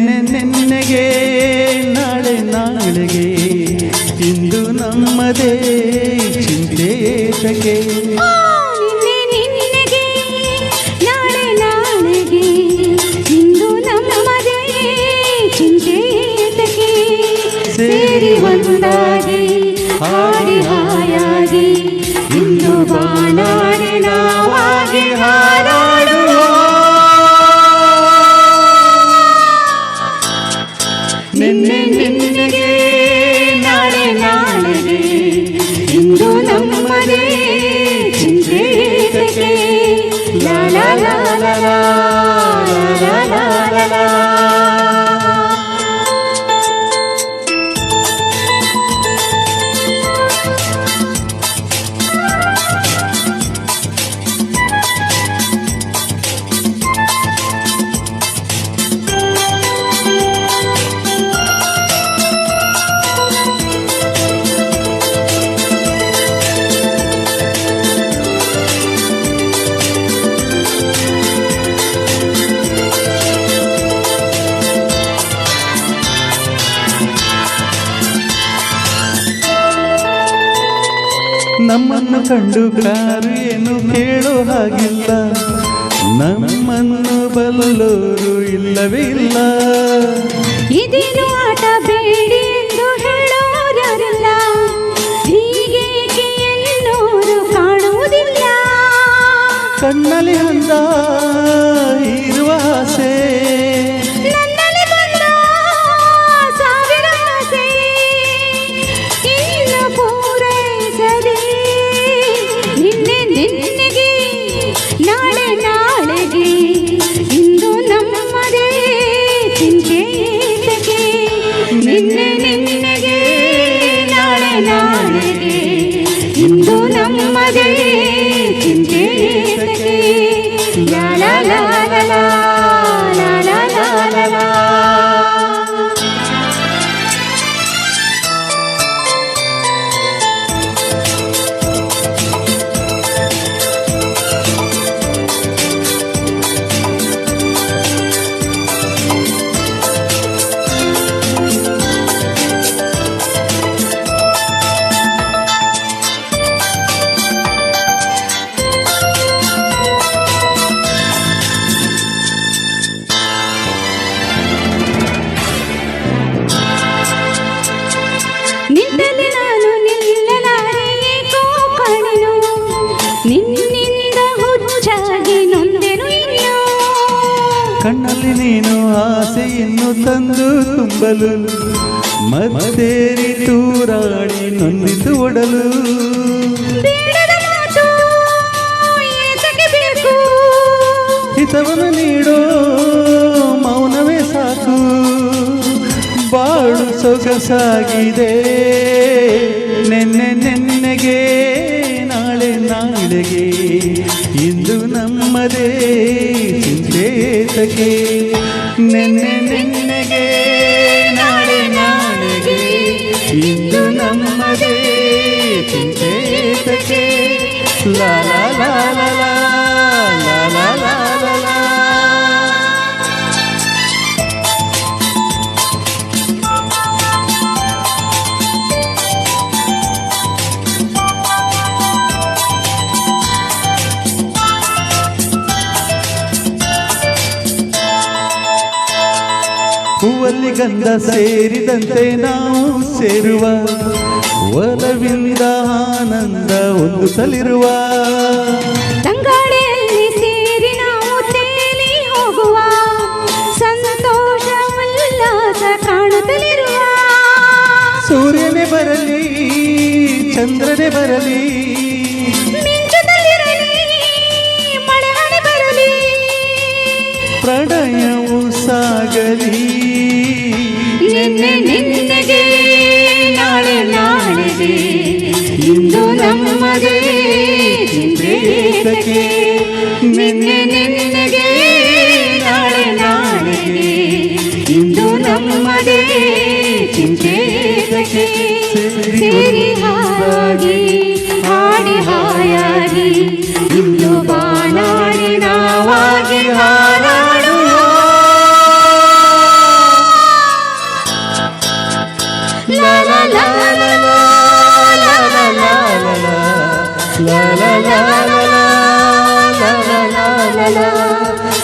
ನಿನ್ನೆಗೆ ನಾಳೆ ನಾಳೆಗೆ ಇಂದು ನಮ್ಮದೇ ಚಿಂತೇತಕ್ಕೆ ನಿನ್ನೆಗೆ ನಾಳೆ ನಾಳೆಗೆ ಇಂದು ನಮ್ಮದೇ ಚಿಂತೇತಕ್ಕೆ ಸೇರಿ ಒಂದಾಗಿ ಹಾಡಿ ಹಾಯಾಗಿ ಇಂದು ಬಾನಾಡಿ ನಾವಾಗಿ ಹಾರಾಡುವ ನಿನ್ನೆಗೆ ನಾಳೆ ನಾಳೆಗೆ ಇಂದು ನಮ್ಮದೇ ಚಿಂತೇತಕ್ಕೆ ಲಾ ಲಾ ಲಾ ಲಾ ಲಾ ಲಾ ಲಾ ಲಾ ಲಾ. ನಮ್ಮನ್ನು ಕಂಡು ಕಾರು ಏನು ಕೇಳೋ ಹಾಗಿಲ್ಲ, ನಮ್ಮನ್ನು ಬಲ್ಲೋರು ಇಲ್ಲವೇ ಇಲ್ಲ. ಇದೇನು ಆಟ ಬೇಡಿ ಎಂದು ಹೇಳೋರಲ್ಲ, ಹೀಗೇಕೆ ಎನ್ನೋರು ಕಾಣುವುದಿಲ್ಲ. ಕಣ್ಣಲ್ಲಿ ಅಂದ ಇರುವ ಆಸೆ, ನನ್ನಲ್ಲಿ ಬಂದ ಸಾವಿರ ಆಸೆ, ಇನ್ನು ಪೂರೈಸದೆ ನಿನ್ನೆಗೆ ನಾಳೆ ನಾಳೆಗೆ ಇಂದು ನಮ್ಮದೇ ಚಿಂತೇತಕ್ಕೆ. ನಿನ್ನೆಗೆ ನಾಳೆ ನಾಳೆಗೆ ಇಂದು ನಮ್ಮದೇ ಚಿಂತೇತಕ್ಕೆ. ಲಾ ಲಾ ಲಾ ಲಾ ಲಾ ಲಾ ಲಾ ಲಾ ಲಾ. ನಿನ್ನಲ್ಲಿ ನಾನು ನಿಲ್ಲಲಾರೆ ಏಕೋ ಕಾಣೆನು, ನಿನ್ನಿಂದ ಹುಚ್ಚಾಗಿ ನೊಂದೆನು ಇನ್ನು. ಕಣ್ಣಲ್ಲಿ ನೀನು ಆಸೆಯನ್ನು ತಂದು ತುಂಬಲು ಮತ್ತೇರಿ ತೂರಾಡಿ ನೊಂದಿತು ಒಡಲು. ಬೇಡದ ಮಾತು ಏತಕ್ಕೆ ಬೇಕು, ಹಿತವನ್ನು ನೀಡೋ ಮೌನವೇ ಸಾಕು. ಬಾಳು ಸೊಗಸಾಗಿದೆ ನಿನ್ನೆಗೆ ನಾಳೆ ನಾಳೆಗೆ ಇಂದು ನಮ್ಮದೇ ಚಿಂತೇತಕ್ಕೆ. ನಿನ್ನೆಗೆ ನಾಳೆ ನಾಳೆಗೆ ಇಂದು ನಮ್ಮದೇ ಚಿಂತೇತಕ್ಕೆ. ಲಾ ಲಾ ಲಾ ಲಾ ಲಾ ಲಾ ಲಾ ಲಾ ಲಾ ಲಾ. ಹೂವಲ್ಲಿ ಗಂಧ ಸೇರಿದಂತೆ ನಾವು ಸೇರುವ, ಒಲವಿಂದ ಆನಂದ ಒಂದು ಸಲಿರುವ. ತಂಗಾಳಿಯಲ್ಲಿ ಸೇರಿ ನಾವು ತೇಲಿ ಹೋಗುವ, ಸಂತೋಷ ಉಲ್ಲಾಸ ಕಾಣುತ್ತಲಿರುವ. ಸೂರ್ಯನೇ ಬರಲಿ ಚಂದ್ರನೇ ಬರಲಿ, ಮಿಂಚುತ್ತಲಿರಲಿ ಮಳೆ ಹನಿ ಬರಲಿ, ಪ್ರಣಯವು ಸಾಗಲಿ. ನಿನ್ನೆಗೆ ನಾಳೆ ನಾಳೆಗೆ ಇಂದು ನಮ್ಮದೇ ಚಿಂತೇತಕ್ಕೆ. ನಿನ್ನೆಗೆ ನಾಳೆ ನಾಳೆಗೆ ಇಂದು ನಮ್ಮದೇ ಚಿಂತೇತಕ್ಕೆ. ಸೇರಿ ಹಾಗೆ ಹಾಡಿ ಹಾಯಾಗಿ ಇಂದು ಬಾನಾಡಿ ನಾವಾಗಿ ಹಾರಾಡುವ.